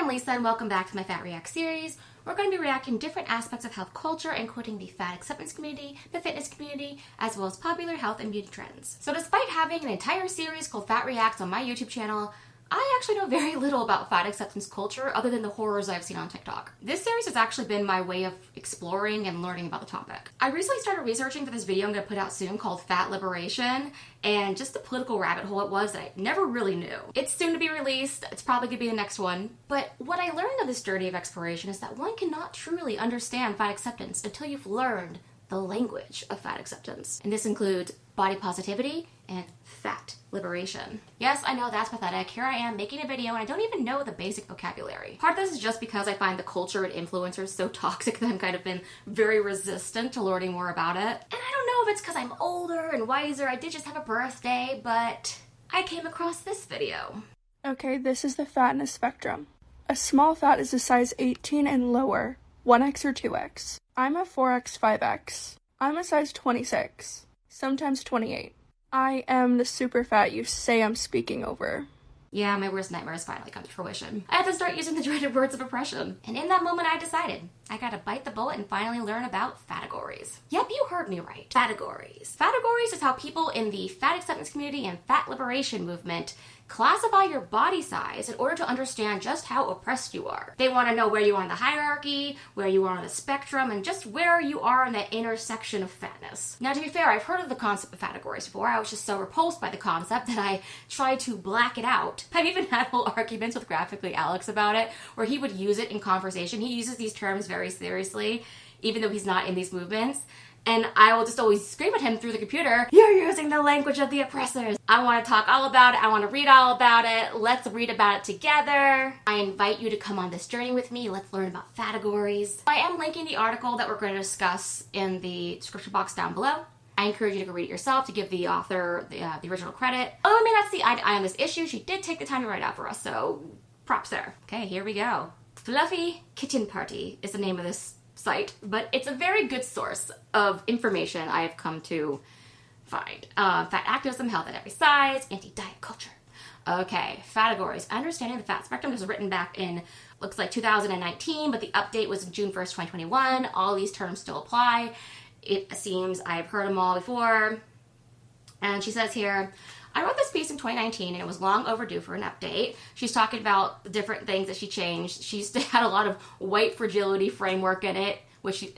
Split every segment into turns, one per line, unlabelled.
I'm Lisa and welcome back to my Fat React series. We're going to be reacting to different aspects of health culture, including the fat acceptance community, the fitness community, as well as popular health and beauty trends. So despite having an entire series called Fat Reacts on my YouTube channel, I actually know very little about fat acceptance culture other than the horrors I've seen on TikTok. This series has actually been my way of exploring and learning about the topic. I recently started researching for this video I'm going to put out soon called Fat Liberation, and just the political rabbit hole it was that I never really knew. It's soon to be released, it's probably going to be the next one, but what I learned of this journey of exploration is that one cannot truly understand fat acceptance until you've learned the language of fat acceptance. And this includes body positivity and fat liberation. Yes, I know that's pathetic. Here I am making a video and I don't even know the basic vocabulary. Part of this is just because I find the culture and influencers so toxic that I've kind of been very resistant to learning more about it. And I don't know if it's because I'm older and wiser. I did just have a birthday, but I came across this video.
Okay, this is the fatness spectrum. A small fat is a size 18 and lower, 1X or 2X. I'm a 4X, 5X. I'm a size 26, sometimes 28. I am the super fat you say I'm speaking over.
Yeah, my worst nightmare has finally come to fruition. I had to start using the dreaded words of oppression. And in that moment I decided, I gotta bite the bullet and finally learn about FATEGORIES. Yep, you heard me right. FATEGORIES. FATEGORIES is how people in the fat acceptance community and fat liberation movement classify your body size in order to understand just how oppressed you are. They want to know where you are in the hierarchy, where you are on the spectrum, and just where you are in that intersection of fatness. Now, to be fair, I've heard of the concept of FATEGORIES before. I was just so repulsed by the concept that I tried to black it out. I've even had whole arguments with Graphically Alex about it, where he would use it in conversation. He uses these terms very seriously, even though he's not in these movements. And I will just always scream at him through the computer, "You're using the language of the oppressors." I want to talk all about it. I want to read all about it. Let's read about it together. I invite you to come on this journey with me. Let's learn about FATEGORIES. I am linking the article that we're going to discuss in the description box down below. I encourage you to go read it yourself, to give the author the original credit. Although I may not see eye to eye on this issue, she did take the time to write it out for us, so props there. Okay, here we go. Fluffy Kitchen Party is the name of this site, but it's a very good source of information I have come to find. Fat activism, health at every size, anti-diet culture. Okay, FATEGORIES. Understanding the fat spectrum was written back in, looks like 2019, but the update was June 1st, 2021. All these terms still apply. It seems I've heard them all before. And she says here, I wrote this piece in 2019 and it was long overdue for an update. She's talking about the different things that she changed. She's had a lot of white fragility framework in it, which she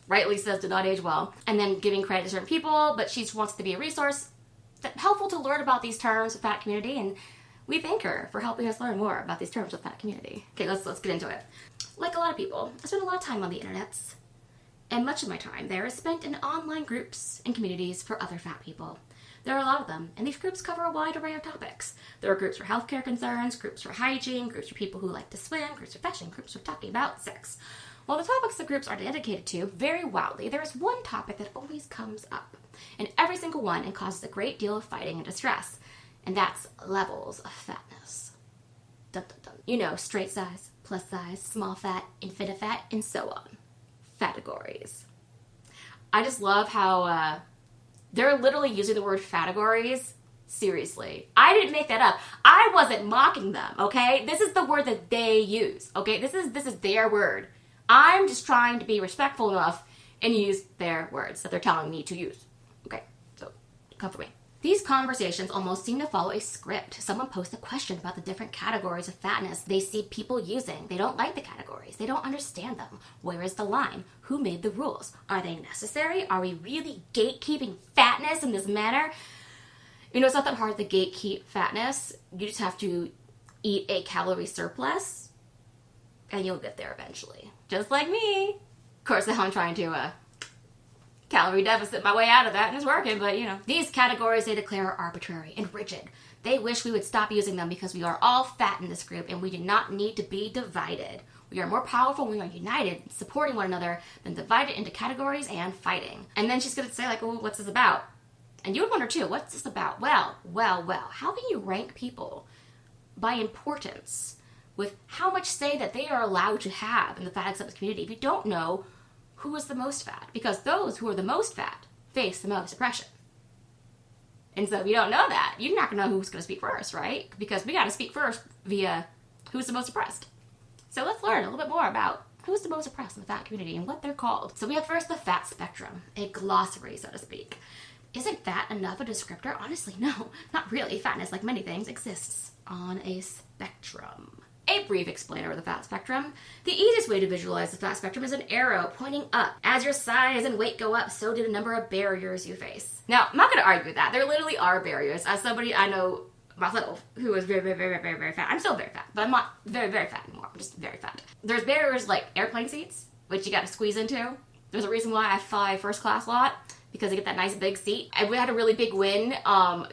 rightly says did not age well. And then giving credit to certain people, but she wants to be a resource helpful to learn about these terms of fat community, and we thank her for helping us learn more about these terms of fat community. Okay, let's get into it. Like a lot of people, I spend a lot of time on the internets, and much of my time there is spent in online groups and communities for other fat people. There are a lot of them, and these groups cover a wide array of topics. There are groups for healthcare concerns, groups for hygiene, groups for people who like to swim, groups for fashion, groups for talking about sex. While the topics the groups are dedicated to vary wildly, there is one topic that always comes up in every single one and causes a great deal of fighting and distress, and that's levels of fatness. Dun, dun, dun. You know, straight size, plus size, small fat, infinite fat, and so on. FATEGORIES. I just love how they're literally using the word FATEGORIES seriously. I didn't make that up. I wasn't mocking them, okay? This is the word that they use, okay? This is their word. I'm just trying to be respectful enough and use their words that they're telling me to use. Okay, so come for me. These conversations almost seem to follow a script. Someone posts a question about the different categories of fatness they see people using. They don't like the categories. They don't understand them. Where is the line? Who made the rules? Are they necessary? Are we really gatekeeping fatness in this manner? You know, it's not that hard to gatekeep fatness. You just have to eat a calorie surplus, and you'll get there eventually. Just like me. Of course, now I'm trying to calorie deficit my way out of that, and it's working, but you know. These categories they declare are arbitrary and rigid. They wish we would stop using them because we are all fat in this group and we do not need to be divided. We are more powerful when we are united, supporting one another, than divided into categories and fighting. And then she's going to say, like, well, what's this about? And you would wonder too, what's this about? Well, how can you rank people by importance with how much say that they are allowed to have in the fat acceptance community if you don't know who is the most fat? Because those who are the most fat face the most oppression. And so if you don't know that, you're not going to know who's going to speak first, right? Because we got to speak first via who's the most oppressed. So let's learn a little bit more about who's the most oppressed in the fat community and what they're called. So we have first the fat spectrum, a glossary, so to speak. Isn't fat enough a descriptor? Honestly, no, not really. Fatness, like many things, exists on a spectrum. A brief explainer of the fat spectrum. The easiest way to visualize the fat spectrum is an arrow pointing up. As your size and weight go up, so do the number of barriers you face. Now, I'm not going to argue with that. There literally are barriers. As somebody I know myself who is very, very, very, very, very fat. I'm still very fat, but I'm not very, very fat anymore. I'm just very fat. There's barriers like airplane seats, which you got to squeeze into. There's a reason why I fly first class a lot, because I get that nice big seat. I had a really big win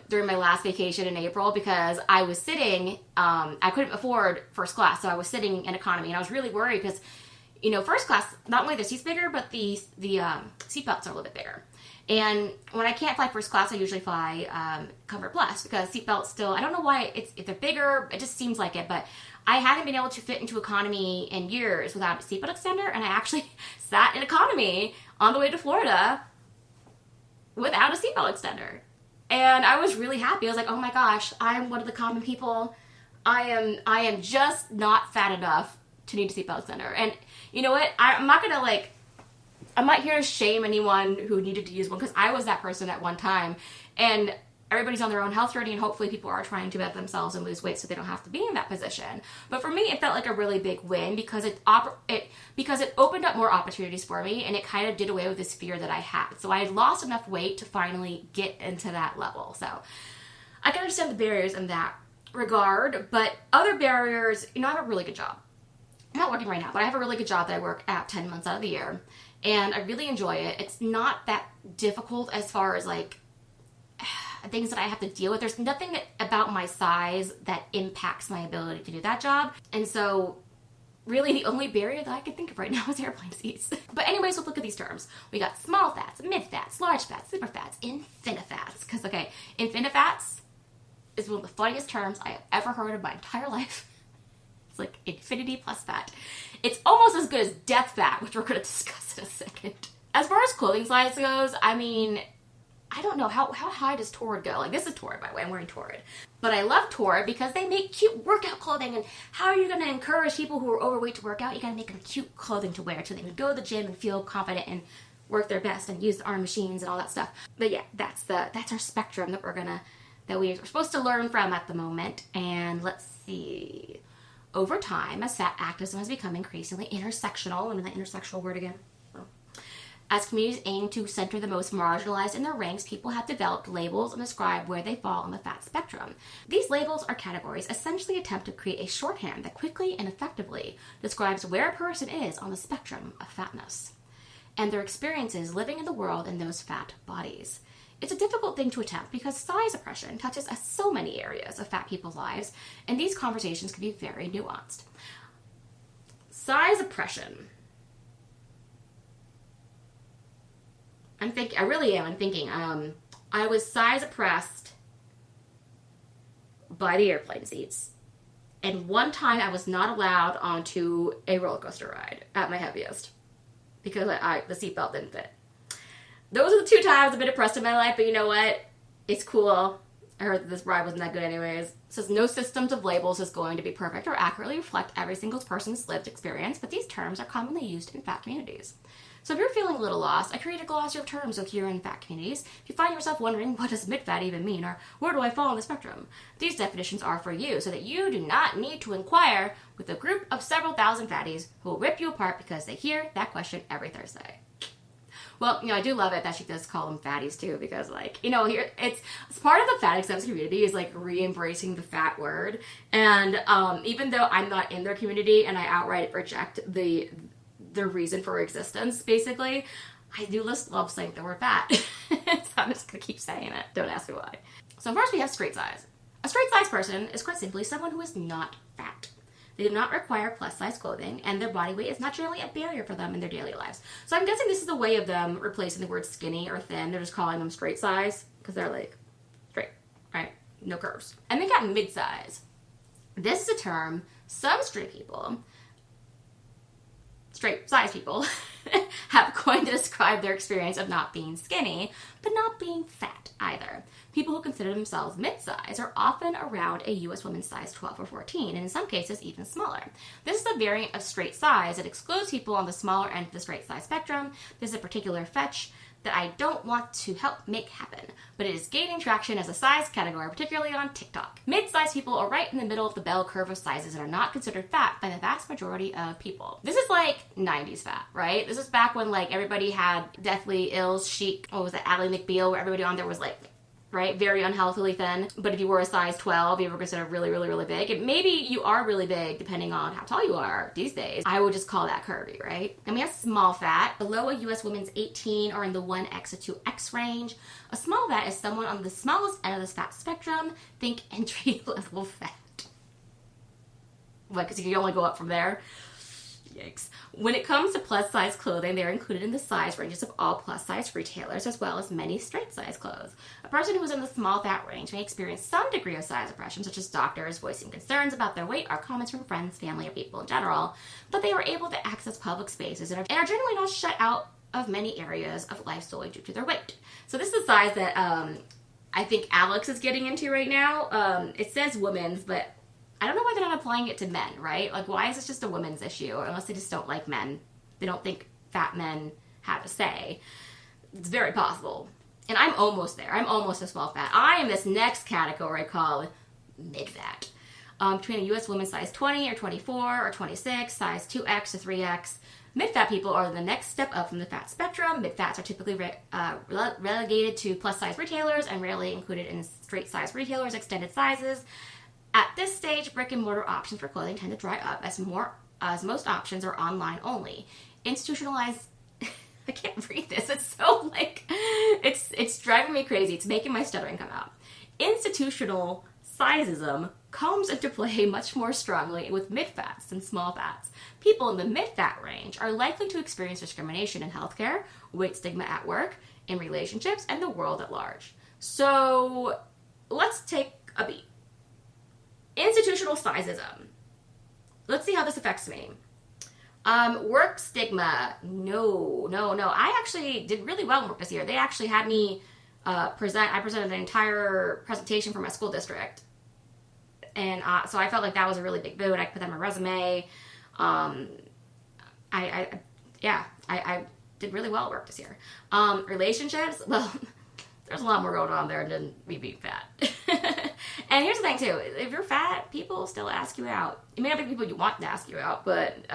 during my last vacation in April because I was sitting, I couldn't afford first class, so I was sitting in economy, and I was really worried because, you know, first class, not only the seat's bigger, but the seat belts are a little bit bigger. And when I can't fly first class, I usually fly Comfort Plus because seat belts still, I don't know why if they're bigger, it just seems like it, but I haven't been able to fit into economy in years without a seatbelt extender, and I actually sat in economy on the way to Florida without a seatbelt extender. And I was really happy. I was like, oh my gosh, I'm one of the common people. I am just not fat enough to need a seatbelt extender. And you know what? I'm not here to shame anyone who needed to use one, because I was that person at one time. And everybody's on their own health journey, and hopefully people are trying to better themselves and lose weight so they don't have to be in that position. But for me, it felt like a really big win because it opened up more opportunities for me, and it kind of did away with this fear that I had. So I had lost enough weight to finally get into that level. So I can understand the barriers in that regard, but other barriers, you know, I have a really good job. I'm not working right now, but I have a really good job that I work at 10 months out of the year, and I really enjoy it. It's not that difficult as far as like things that I have to deal with. There's nothing about my size that impacts my ability to do that job. And so really the only barrier that I can think of right now is airplane seats. But anyways, let's look at these terms. We got small fats, mid fats, large fats, super fats, infinifats. Because, okay, infinifats is one of the funniest terms I have ever heard in my entire life. It's like infinity plus fat. It's almost as good as death fat, which we're going to discuss in a second. As far as clothing size goes, I mean, I don't know, how high does Torrid go? Like, this is Torrid, by the way, I'm wearing Torrid. But I love Torrid because they make cute workout clothing, and how are you going to encourage people who are overweight to work out? You got to make them cute clothing to wear so they can go to the gym and feel confident and work their best and use the arm machines and all that stuff. But yeah, that's our spectrum that we're supposed to learn from at the moment. And let's see. Over time, as fat activism has become increasingly intersectional, and that intersectional word again. As communities aim to center the most marginalized in their ranks, people have developed labels and describe where they fall on the fat spectrum. These labels or categories essentially attempt to create a shorthand that quickly and effectively describes where a person is on the spectrum of fatness and their experiences living in the world in those fat bodies. It's a difficult thing to attempt because size oppression touches so many areas of fat people's lives, and these conversations can be very nuanced. Size oppression. I'm thinking, I was size oppressed by the airplane seats. And one time I was not allowed onto a roller coaster ride at my heaviest because the seatbelt didn't fit. Those are the two times I've been oppressed in my life, but you know what? It's cool. I heard that this ride wasn't that good anyways. It says no systems of labels is going to be perfect or accurately reflect every single person's lived experience, but these terms are commonly used in fat communities. So if you're feeling a little lost, I created a glossary of terms with here in fat communities. If you find yourself wondering, what does mid-fat even mean, or where do I fall on the spectrum? These definitions are for you, so that you do not need to inquire with a group of several thousand fatties who will rip you apart because they hear that question every Thursday. Well, you know, I do love it that she does call them fatties too, because, like, you know, here it's part of the fat acceptance community is like re-embracing the fat word. And even though I'm not in their community and I outright reject the reason for existence, basically, I do just love saying the word fat. So I'm just gonna keep saying it. Don't ask me why. So first we have straight size. A straight size person is quite simply someone who is not fat. They do not require plus-size clothing, and their body weight is not generally a barrier for them in their daily lives. So I'm guessing this is a way of them replacing the word skinny or thin. They're just calling them straight size, because they're like, straight, right? No curves. And they got mid-size. This is a term some straight size people have coined to describe their experience of not being skinny, but not being fat either. People who consider themselves mid-size are often around a U.S. woman's size 12 or 14, and in some cases even smaller. This is a variant of straight size that excludes people on the smaller end of the straight size spectrum. This is a particular fetch that I don't want to help make happen, but it is gaining traction as a size category, particularly on TikTok. Mid-sized people are right in the middle of the bell curve of sizes and are not considered fat by the vast majority of people. This is like 90s fat, right? This is back when like everybody had deathly ill chic, what was it, Ally McBeal, where everybody on there was like, right, very unhealthily thin. But if you were a size 12, you were considered really, really, really big. And maybe you are really big depending on how tall you are these days. I would just call that curvy, right? And we have small fat. Below a U.S. woman's 18 or in the 1X to 2X range. A small fat is someone on the smallest end of the fat spectrum. Think entry level fat. What, because you can only go up from there? Yikes. When it comes to plus size clothing, they are included in the size ranges of all plus size retailers as well as many straight size clothes. A person who is in the small fat range may experience some degree of size oppression, such as doctors voicing concerns about their weight or comments from friends, family, or people in general, but they are able to access public spaces and are generally not shut out of many areas of life solely due to their weight. So this is a size that I think Alex is getting into right now. It says women's, but I don't know why they're not applying it to men, right? Like, why is this just a women's issue? Unless they just don't like men. They don't think fat men have a say. It's very possible. And I'm almost there. I'm almost a small fat. I am this next category called mid-fat. Between a U.S. woman size 20 or 24 or 26, size 2X to 3X. Mid-fat people are the next step up from the fat spectrum. Mid-fats are typically relegated to plus-size retailers and rarely included in straight-size retailers' extended sizes. At this stage, brick-and-mortar options for clothing tend to dry up as most options are online only. Institutionalized... I can't read this. It's so, like... It's driving me crazy. It's making my stuttering come out. Institutional sizeism comes into play much more strongly with mid-fats than small fats. People in the mid-fat range are likely to experience discrimination in healthcare, weight stigma at work, in relationships, and the world at large. So, let's take a beat. Institutional sizeism. Let's see how this affects me. Work stigma. No. I actually did really well in work this year. They actually had me I presented an entire presentation for my school district. And so I felt like that was a really big boon. I put that on my resume. I did really well at work this year. Relationships, well, there's a lot more going on there than me being fat. And here's the thing, too. If you're fat, people still ask you out. It may not be people you want to ask you out, but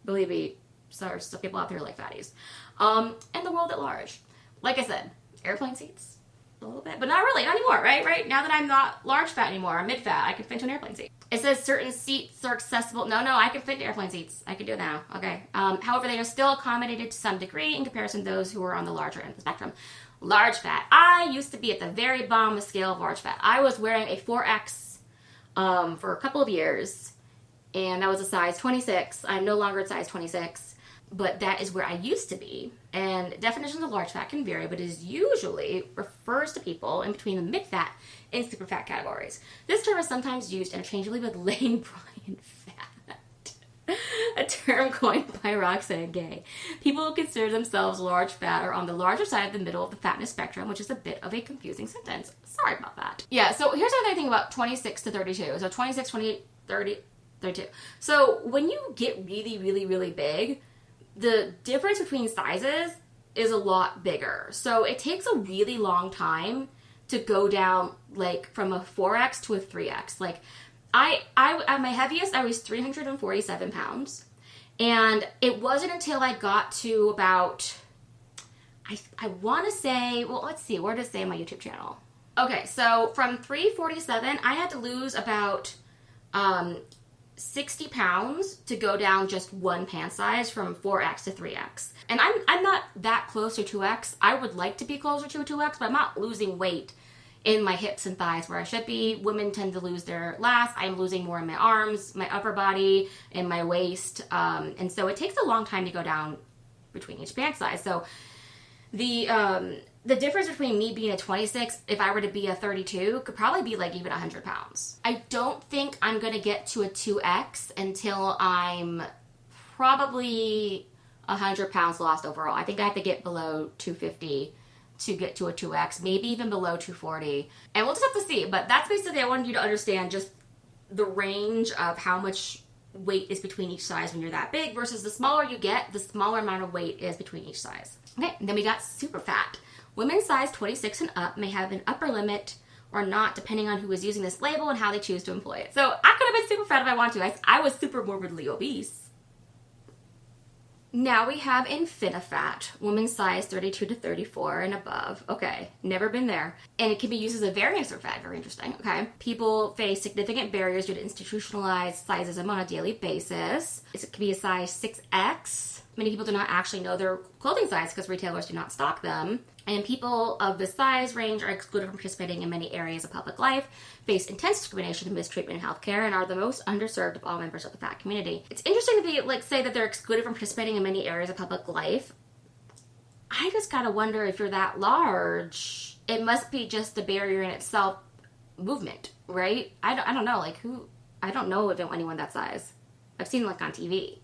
believe me, there's still people out there like fatties. And the world at large. Like I said, airplane seats, a little bit. But not really, not anymore, right? Now that I'm not large fat anymore, I'm mid fat, I can fit into an airplane seat. It says certain seats are accessible. No, I can fit into airplane seats. I can do it now. Okay. However, they are still accommodated to some degree in comparison to those who are on the larger end of the spectrum. Large fat. I used to be at the very bottom of the scale of large fat. I was wearing a 4X for a couple of years, and that was a size 26. I'm no longer at size 26, but that is where I used to be. And definitions of large fat can vary, but it is usually refers to people in between the mid-fat and super fat categories. This term is sometimes used interchangeably with Lane Bryant fat, a term coined by Roxanne Gay. People who consider themselves large fat are on the larger side of the middle of the fatness spectrum, which is a bit of a confusing sentence. Sorry about that. Yeah, so here's another thing about 26 to 32. So 26, 28, 30, 32. So when you get really, really, really big, the difference between sizes is a lot bigger. So it takes a really long time to go down, like, from a 4X to a 3X. Like, I at my heaviest, I was 347 pounds. And it wasn't until I got to about, I want to say, well, let's see, where does it say on my YouTube channel? Okay, so from 347, I had to lose about 60 pounds to go down just one pant size from 4X to 3X. And I'm not that close to 2X. I would like to be closer to a 2X, but I'm not losing weight in my hips and thighs where I should be. Women tend to lose their last. I'm losing more in my arms, my upper body, and my waist. And so it takes a long time to go down between each pant size. So the difference between me being a 26, if I were to be a 32, could probably be like even 100 pounds. I don't think I'm going to get to a 2X until I'm probably 100 pounds lost overall. I think I have to get below 250 to get to a 2X, maybe even below 240. And we'll just have to see. But that's basically, I wanted you to understand just the range of how much weight is between each size when you're that big versus the smaller you get, the smaller amount of weight is between each size. Okay, then we got super fat. Women size 26 and up may have an upper limit or not, depending on who is using this label and how they choose to employ it. So I could have been super fat if I wanted to. I was super morbidly obese. Now we have InfiniFat, women size 32 to 34 and above. Okay, never been there. And it can be used as a variance of fat, very interesting, okay? People face significant barriers due to institutionalized sizism on a daily basis. It can be a size 6X. Many people do not actually know their clothing size because retailers do not stock them. And people of this size range are excluded from participating in many areas of public life, face intense discrimination and mistreatment in healthcare, and are the most underserved of all members of the fat community. It's interesting to be say that they're excluded from participating in many areas of public life. I just gotta wonder if you're that large, it must be just the barrier in itself movement, right? I don't know, I don't know of anyone that size. I've seen on TV.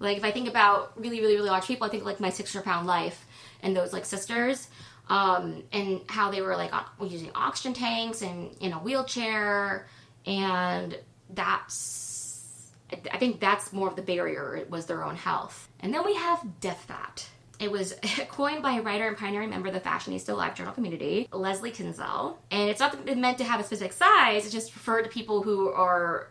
If I think about really, really, really large people, I think my 600-pound life and those sisters, and how they were using oxygen tanks and in a wheelchair, and I think that's more of the barrier. It was their own health. And then we have death fat. It was coined by a writer and pioneering member of the fashionista life journal community, Leslie Kinzel. And it's not meant to have a specific size. It's just referred to people who are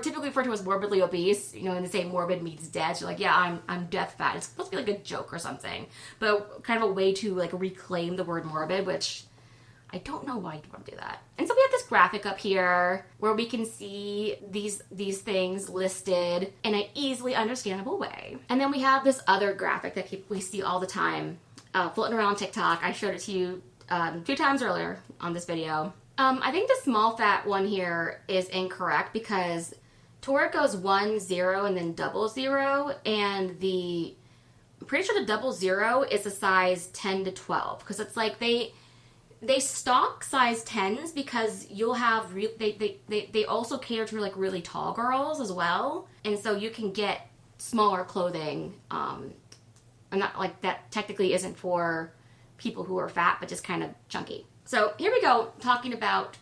typically referred to as morbidly obese, and they say morbid means dead. So yeah, I'm death fat. It's supposed to be a joke or something, but kind of a way to reclaim the word morbid, which I don't know why you'd want to do that. And so we have this graphic up here where we can see these things listed in an easily understandable way. And then we have this other graphic that we see all the time floating around TikTok. I showed it to you 2 times earlier on this video. I think the small fat one here is incorrect because toward goes 1, 0, and then 00, and I'm pretty sure the 00 is a size 10 to 12 because it's they stock size 10s because you'll have they also cater to really tall girls as well, and so you can get smaller clothing. I'm not that technically isn't for people who are fat but just kind of chunky. So here we go, talking about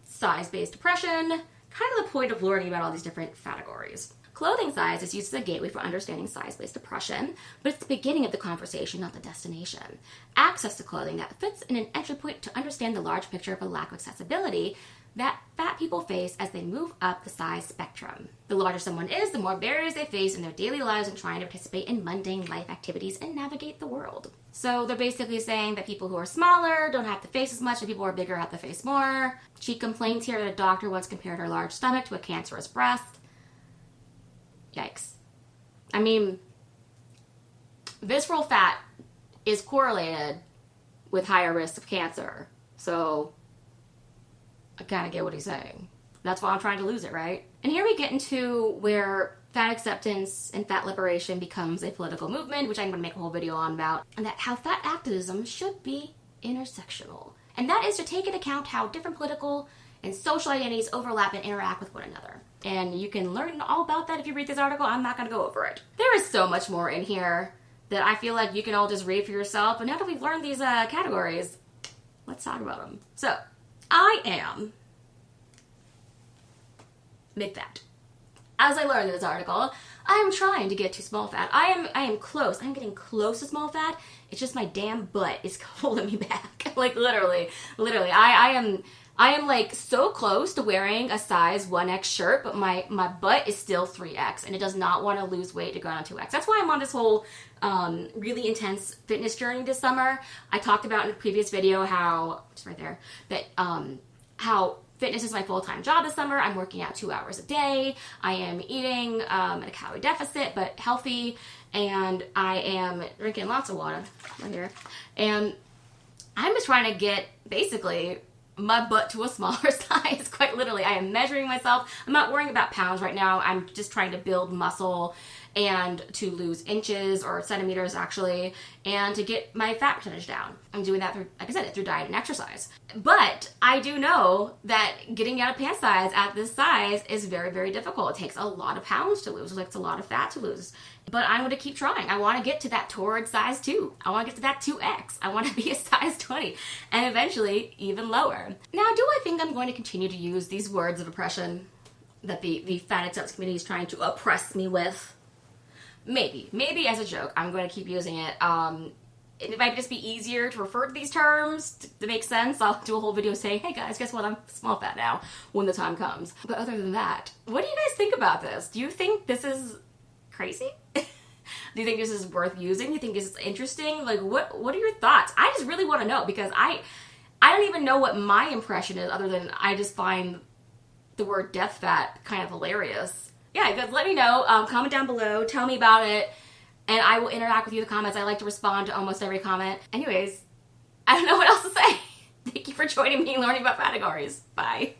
size-based depression, kind of the point of learning about all these different categories. Clothing size is used as a gateway for understanding size-based depression, but it's the beginning of the conversation, not the destination. Access to clothing that fits in an entry point to understand the large picture of a lack of accessibility that fat people face as they move up the size spectrum. The larger someone is, the more barriers they face in their daily lives in trying to participate in mundane life activities and navigate the world. So they're basically saying that people who are smaller don't have to face as much, and people who are bigger have to face more. She complains here that a doctor once compared her large stomach to a cancerous breast. Yikes. I mean, visceral fat is correlated with higher risk of cancer. So I kind of get what he's saying. That's why I'm trying to lose it, right? And here we get into where fat acceptance and fat liberation becomes a political movement, which I'm going to make a whole video on about, and that how fat activism should be intersectional. And that is to take into account how different political and social identities overlap and interact with one another. And you can learn all about that if you read this article. I'm not going to go over it. There is so much more in here that I feel like you can all just read for yourself. But now that we've learned these categories, let's talk about them. So, I am mid-fat. As I learned in this article, I am trying to get to small fat. I am close. I'm getting close to small fat. It's just my damn butt is holding me back. Literally. I am so close to wearing a size 1X shirt, but my butt is still 3X, and it does not want to lose weight to go down to 2X. That's why I'm on this whole really intense fitness journey this summer. I talked about in a previous video how fitness is my full-time job this summer. I'm working out 2 hours a day. I am eating at a calorie deficit, but healthy, and I am drinking lots of water right here. And I'm just trying to get, basically, my butt to a smaller size, quite literally. I am measuring myself. I'm not worrying about pounds right now. I'm just trying to build muscle and to lose inches or centimeters actually, and to get my fat percentage down. I'm doing that through, like I said, through diet and exercise. But I do know that getting out of pant size at this size is very, very difficult. It takes a lot of pounds to lose. It takes a lot of fat to lose. But I'm going to keep trying. I want to get to that torrid size 2. I want to get to that 2X. I want to be a size 20 and eventually even lower. Now, do I think I'm going to continue to use these words of oppression that the fat acceptance community is trying to oppress me with? Maybe as a joke, I'm going to keep using it. It might just be easier to refer to these terms to make sense. I'll do a whole video saying, hey guys, guess what? I'm small fat now when the time comes. But other than that, what do you guys think about this? Do you think this is crazy? Do you think this is worth using? Do you think this is interesting? Like, what are your thoughts? I just really want to know, because I don't even know what my impression is, other than I just find the word death fat kind of hilarious. Yeah, guys, let me know. Comment down below. Tell me about it. And I will interact with you in the comments. I like to respond to almost every comment. Anyways, I don't know what else to say. Thank you for joining me and learning about categories. Bye.